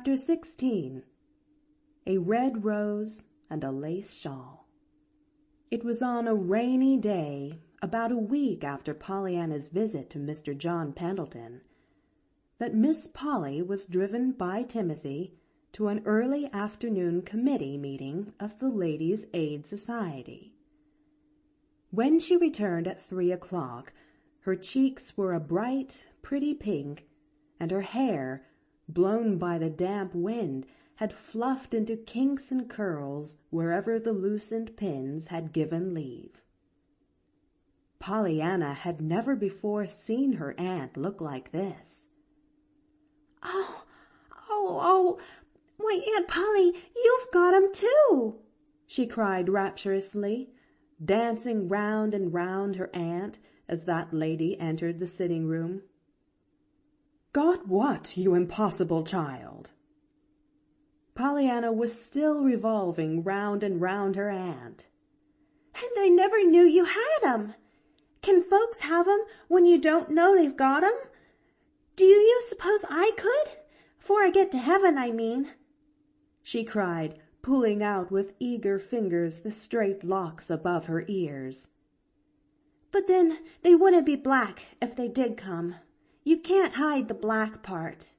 Chapter 16. A Red Rose and a Lace Shawl. It was on a rainy day, about a week after Pollyanna's visit to Mr. John Pendleton, that Miss Polly was driven by Timothy to an early afternoon committee meeting of the Ladies' Aid Society. When she returned at 3 o'clock, her cheeks were a bright, pretty pink, and her hair, blown by the damp wind, had fluffed into kinks and curls wherever the loosened pins had given leave. Pollyanna had never before seen her aunt look like this. Oh, why, Aunt Polly, you've got 'em too!" she cried rapturously, dancing round and round her aunt as that lady entered the sitting-room. "Got what, you impossible child?" Pollyanna was still revolving round and round her aunt. "And I never knew you had 'em. Can folks have 'em when you don't know they've got 'em? Do you suppose I could? 'Fore I get to heaven, I mean," she cried, pulling out with eager fingers the straight locks above her ears. "But then they wouldn't be black if they did come. You can't hide the black part."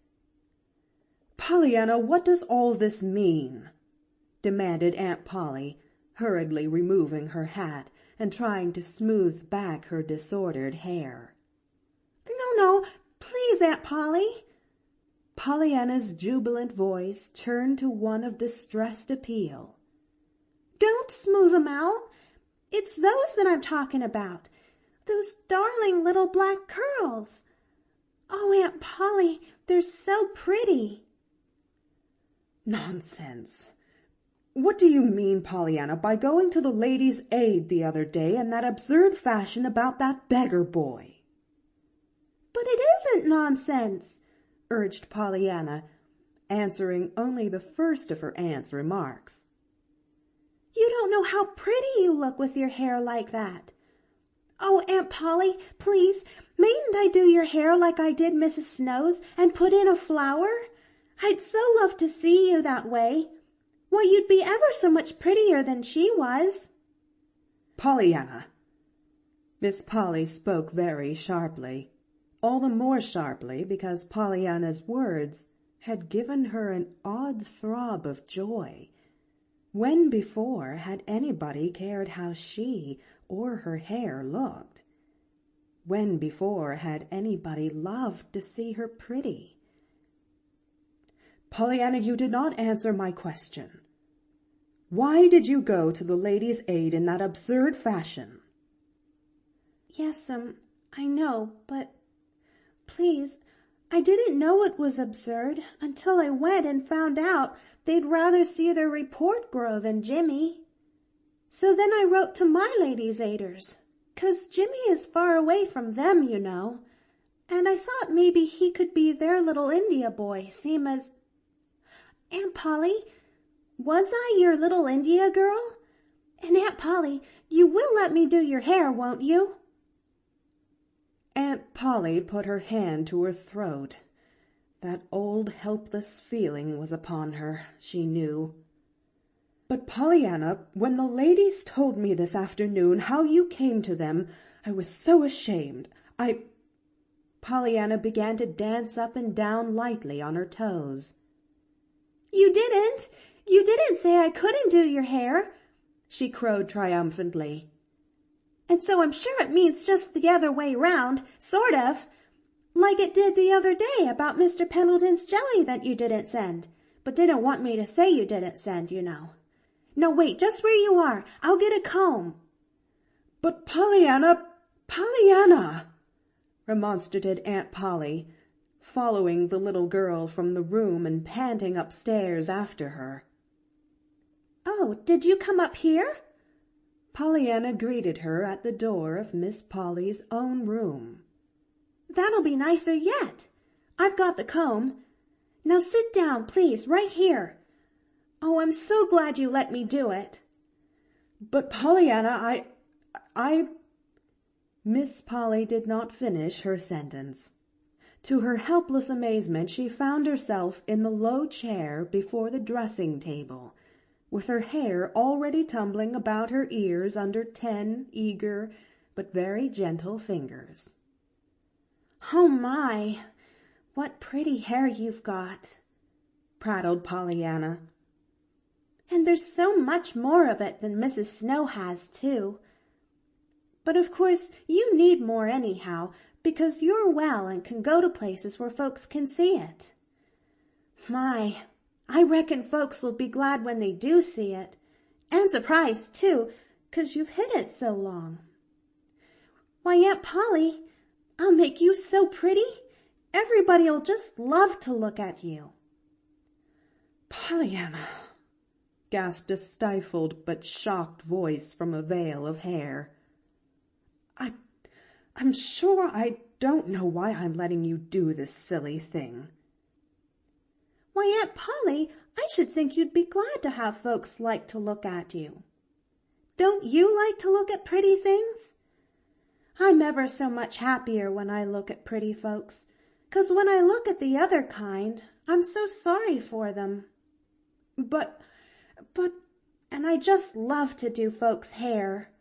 "Pollyanna, what does all this mean?" demanded Aunt Polly, hurriedly removing her hat and trying to smooth back her disordered hair. No, please, Aunt Polly." Pollyanna's jubilant voice turned to one of distressed appeal. "Don't smooth 'em out. It's those that I'm talking about. Those darling little black curls. Oh, Aunt Polly, they're so pretty." "Nonsense! What do you mean, Pollyanna, by going to the Ladies' Aid the other day in that absurd fashion about that beggar boy?" "But it isn't nonsense," urged Pollyanna, answering only the first of her aunt's remarks. "You don't know how pretty you look with your hair like that. Oh, Aunt Polly, please, mayn't I do your hair like I did Mrs. Snow's and put in a flower? I'd so love to see you that way. Why, you'd be ever so much prettier than she was." "Pollyanna!" Miss Polly spoke very sharply, all the more sharply because Pollyanna's words had given her an odd throb of joy. When before had anybody cared how she or her hair looked? When before had anybody loved to see her pretty? "Pollyanna, you did not answer my question. Why did you go to the Ladies' Aid in that absurd fashion?" "Yes'm, I know, but please, I didn't know it was absurd until I went and found out they'd rather see their report grow than Jimmy. So then I wrote to my Ladies' Aiders, 'cause Jimmy is far away from them, you know, and I thought maybe he could be their little India boy, same as— Aunt Polly, was I your little India girl? And Aunt Polly, you will let me do your hair, won't you?" Aunt Polly put her hand to her throat. That old helpless feeling was upon her, she knew. "But Pollyanna, when the ladies told me this afternoon how you came to them, I was so ashamed. Pollyanna began to dance up and down lightly on her toes. You didn't say I couldn't do your hair," she crowed triumphantly. "And so I'm sure it means just the other way round, sort of. Like it did the other day about Mr. Pendleton's jelly that you didn't send, but didn't want me to say you didn't send, you know. No, wait, just where you are. I'll get a comb." "But Pollyanna, remonstrated Aunt Polly, following the little girl from the room and panting upstairs after her. "Oh, did you come up here?" Pollyanna greeted her at the door of Miss Polly's own room. "That'll be nicer yet. I've got the comb. Now sit down, please, right here. Oh, I'm so glad you let me do it." "But Pollyanna, I—" Miss Polly did not finish her sentence. To her helpless amazement, she found herself in the low chair before the dressing table, with her hair already tumbling about her ears under 10 eager but very gentle fingers. "Oh, my, what pretty hair you've got," prattled Pollyanna. "And there's so much more of it than Mrs. Snow has, too. But of course you need more anyhow, because you're well and can go to places where folks can see it. My, I reckon folks will be glad when they do see it, and surprised, too, 'cause you've hid it so long. Why, Aunt Polly, I'll make you so pretty, everybody'll just love to look at you." "Pollyanna," gasped a stifled but shocked voice from a veil of hair. I'm sure I don't know why I'm letting you do this silly thing." "Why, Aunt Polly, I should think you'd be glad to have folks like to look at you. Don't you like to look at pretty things? I'm ever so much happier when I look at pretty folks, 'cause when I look at the other kind, I'm so sorry for them. But, and I just love to do folks' hair,"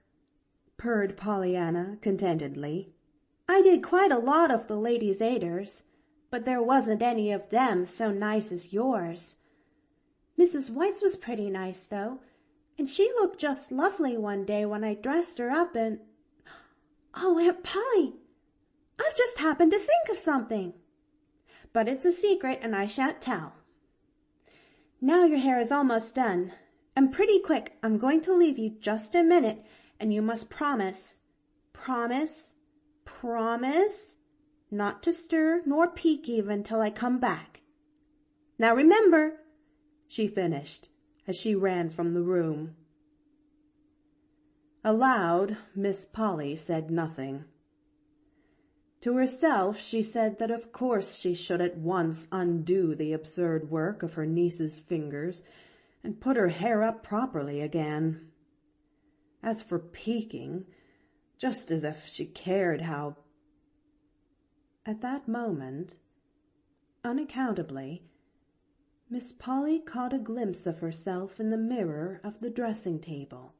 purred Pollyanna contentedly. "I did quite a lot of the Ladies' Aiders, but there wasn't any of them so nice as yours. Mrs. White's was pretty nice, though, and she looked just lovely one day when I dressed her up and— Oh, Aunt Polly, I've just happened to think of something. But it's a secret and I shan't tell. Now your hair is almost done, and pretty quick I'm going to leave you just a minute, and you must promise, not to stir nor peek even till I come back. Now remember," she finished as she ran from the room. Aloud, Miss Polly said nothing. To herself she said that of course she should at once undo the absurd work of her niece's fingers and put her hair up properly again. As for peeking, just as if she cared how— At that moment, unaccountably, Miss Polly caught a glimpse of herself in the mirror of the dressing-table.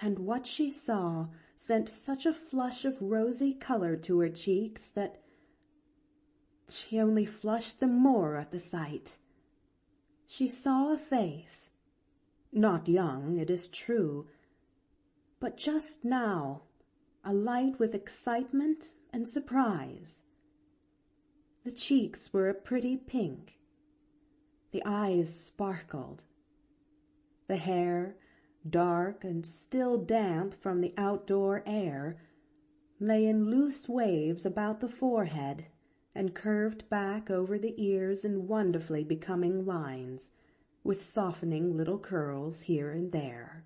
And what she saw sent such a flush of rosy color to her cheeks that she only flushed the more at the sight. She saw a face, not young, it is true, but just now alight with excitement and surprise. The cheeks were a pretty pink. The eyes sparkled. The hair, dark and still damp from the outdoor air, lay in loose waves about the forehead and curved back over the ears in wonderfully becoming lines, with softening little curls here and there.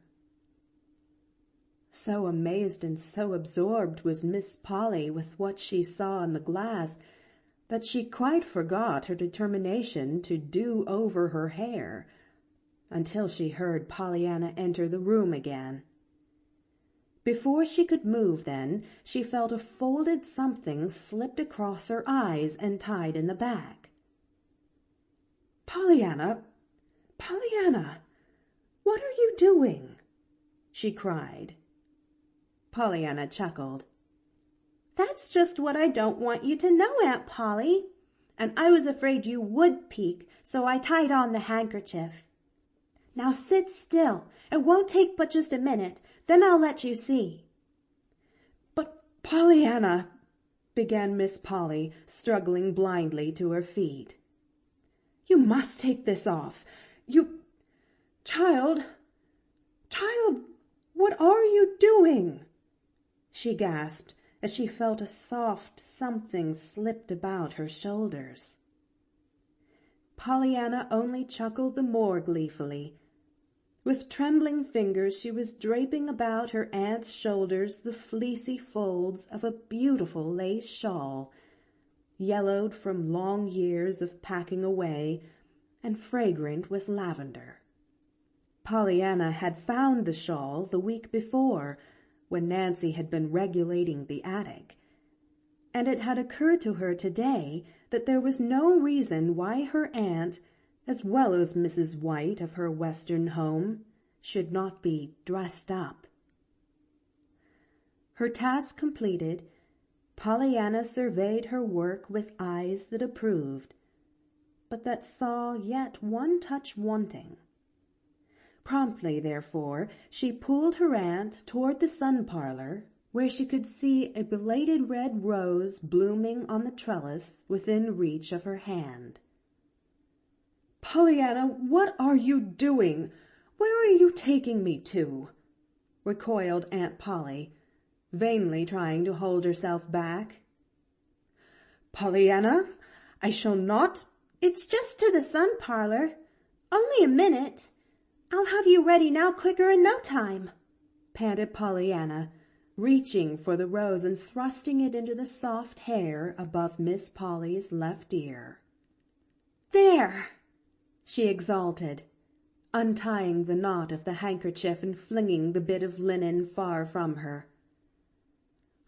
So amazed and so absorbed was Miss Polly with what she saw in the glass that she quite forgot her determination to do over her hair until she heard Pollyanna enter the room again. Before she could move then, she felt a folded something slipped across her eyes and tied in the back. Pollyanna, what are you doing?" she cried. Pollyanna chuckled. "That's just what I don't want you to know, Aunt Polly. And I was afraid you would peek, so I tied on the handkerchief. Now sit still. It won't take but just a minute. Then I'll let you see." "But, Pollyanna," began Miss Polly, struggling blindly to her feet. "You must take this off. Child, what are you doing?" she gasped as she felt a soft something slipped about her shoulders. Pollyanna only chuckled the more gleefully. With trembling fingers she was draping about her aunt's shoulders the fleecy folds of a beautiful lace shawl, yellowed from long years of packing away and fragrant with lavender. Pollyanna had found the shawl the week before, when Nancy had been regulating the attic, and it had occurred to her today that there was no reason why her aunt, as well as Mrs. White of her Western home, should not be dressed up. Her task completed, Pollyanna surveyed her work with eyes that approved, but that saw yet one touch wanting. Promptly, therefore, she pulled her aunt toward the sun-parlor, where she could see a belated red rose blooming on the trellis within reach of her hand. "Pollyanna, what are you doing? Where are you taking me to?" recoiled Aunt Polly, vainly trying to hold herself back. "Pollyanna, I shall not—" "It's just to the sun-parlor. Only a minute. I'll have you ready now quicker in no time," panted Pollyanna, reaching for the rose and thrusting it into the soft hair above Miss Polly's left ear. "There!" she exulted, untying the knot of the handkerchief and flinging the bit of linen far from her.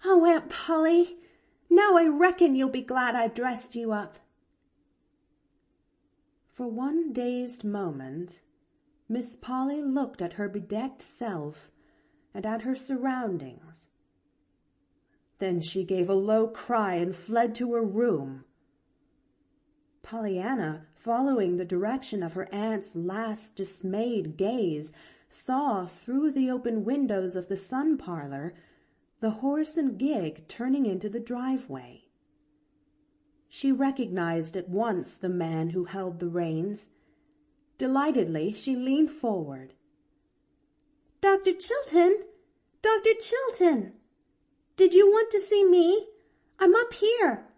"Oh, Aunt Polly, now I reckon you'll be glad I dressed you up." For one dazed moment, Miss Polly looked at her bedecked self and at her surroundings. Then she gave a low cry and fled to her room. Pollyanna, following the direction of her aunt's last dismayed gaze, saw through the open windows of the sun-parlor the horse and gig turning into the driveway. She recognized at once the man who held the reins. Delightedly, she leaned forward. "Dr. Chilton! Dr. Chilton! Did you want to see me? I'm up here."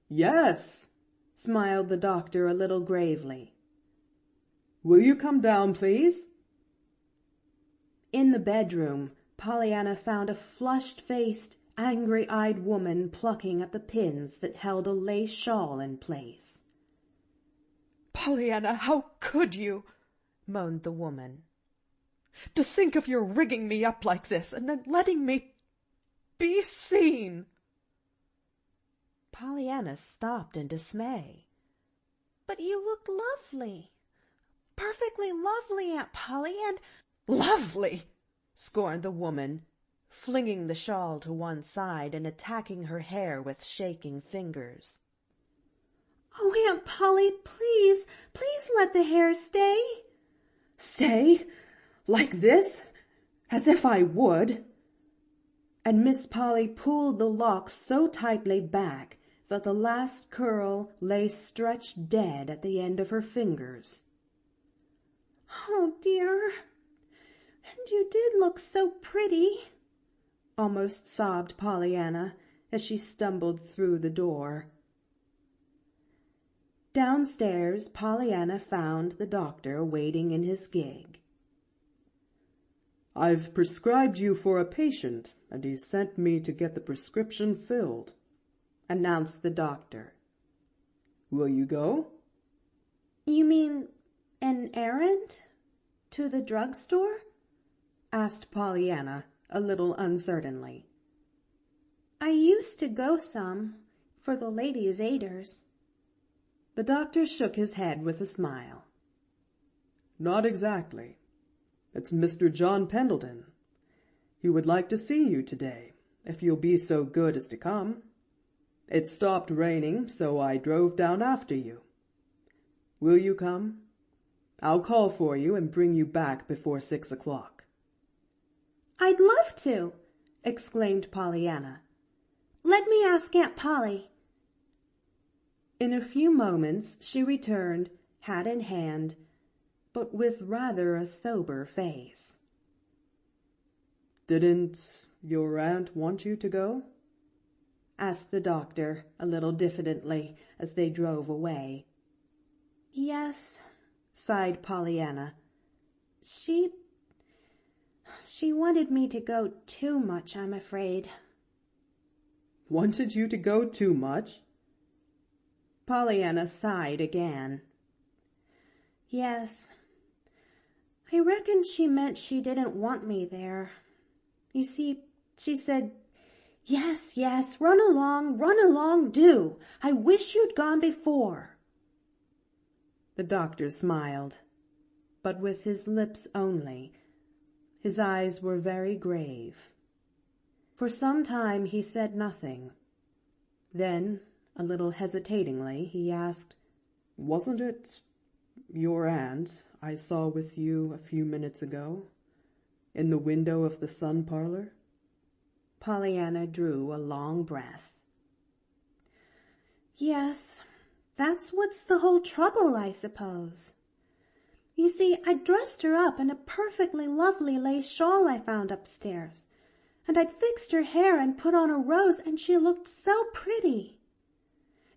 "Yes," smiled the doctor a little gravely. "Will you come down, please?" In the bedroom, Pollyanna found a flushed-faced, angry-eyed woman plucking at the pins that held a lace shawl in place. "Pollyanna, how could you?" moaned the woman. "To think of your rigging me up like this and then letting me be seen!" Pollyanna stopped in dismay. "But you look lovely. Perfectly lovely, Aunt Polly, and—" "Lovely!" scorned the woman, flinging the shawl to one side and attacking her hair with shaking fingers. "Oh, Aunt Polly, please, please let the hair stay." "Stay? Like this? As if I would!" And Miss Polly pulled the locks so tightly back that the last curl lay stretched dead at the end of her fingers. "Oh, dear. And you did look so pretty," almost sobbed Pollyanna as she stumbled through the door. Downstairs, Pollyanna found the doctor waiting in his gig. "I've prescribed you for a patient, and he sent me to get the prescription filled," announced the doctor. "Will you go?" "You mean an errand? To the drugstore?" asked Pollyanna, a little uncertainly. "I used to go some, for the ladies' aiders." The doctor shook his head with a smile. "Not exactly. It's Mr. John Pendleton. He would like to see you today, if you'll be so good as to come. It stopped raining, so I drove down after you. Will you come? I'll call for you and bring you back before 6 o'clock. "I'd love to," exclaimed Pollyanna. "Let me ask Aunt Polly." In a few moments she returned, hat in hand, but with rather a sober face. "Didn't your aunt want you to go?" asked the doctor a little diffidently as they drove away. "Yes," sighed Pollyanna. She wanted me to go too much, I'm afraid." "Wanted you to go too much?" Pollyanna sighed again. "Yes. I reckon she meant she didn't want me there. You see, she said, Yes, yes, run along, do. I wish you'd gone before. The doctor smiled, but with his lips only. His eyes were very grave. For some time he said nothing. Then, a little hesitatingly, he asked, "Wasn't it your aunt I saw with you a few minutes ago, in the window of the sun parlor?" Pollyanna drew a long breath. Yes, that's what's the whole trouble, I suppose. You see, I dressed her up in a perfectly lovely lace shawl I found upstairs, and I'd fixed her hair and put on a rose, and she looked so pretty.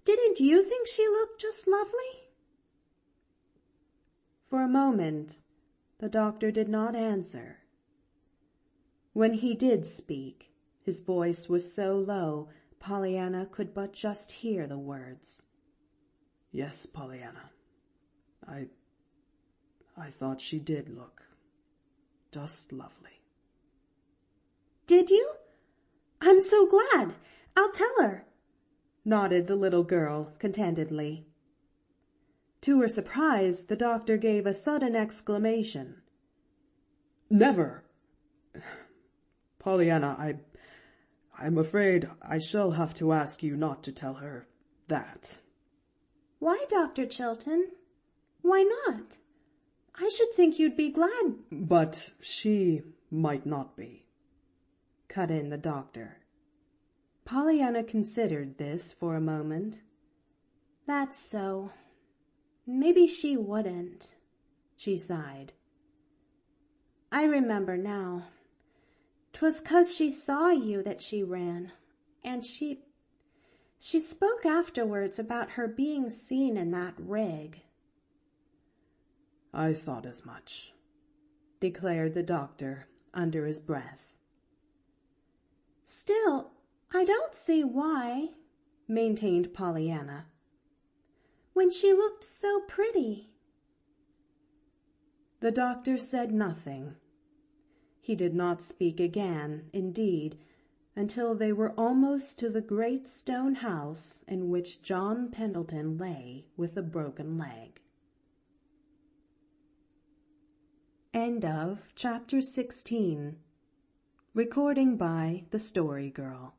Didn't you think she looked just lovely? For a moment, the doctor did not answer. When he did speak, his voice was so low, Pollyanna could but just hear the words. "Yes, Pollyanna. I thought she did look just lovely." Did you? I'm so glad. I'll tell her, nodded the little girl contentedly. To her surprise, the doctor gave a sudden exclamation. "Never! Pollyanna, I'm afraid I shall have to ask you not to tell her that." Why, Dr. Chilton? Why not? I should think you'd be glad. "But she might not be," cut in the doctor. Pollyanna considered this for a moment. That's so. Maybe she wouldn't, she sighed. I remember now. 'Twas 'cause she saw you that she ran, and she spoke afterwards about her being seen in that rig. "I thought as much," declared the doctor under his breath. Still, I don't see why, maintained Pollyanna, when she looked so pretty. The doctor said nothing. He did not speak again, indeed, until they were almost to the great stone house in which John Pendleton lay with a broken leg. End of Chapter 16. Recording by The Story Girl.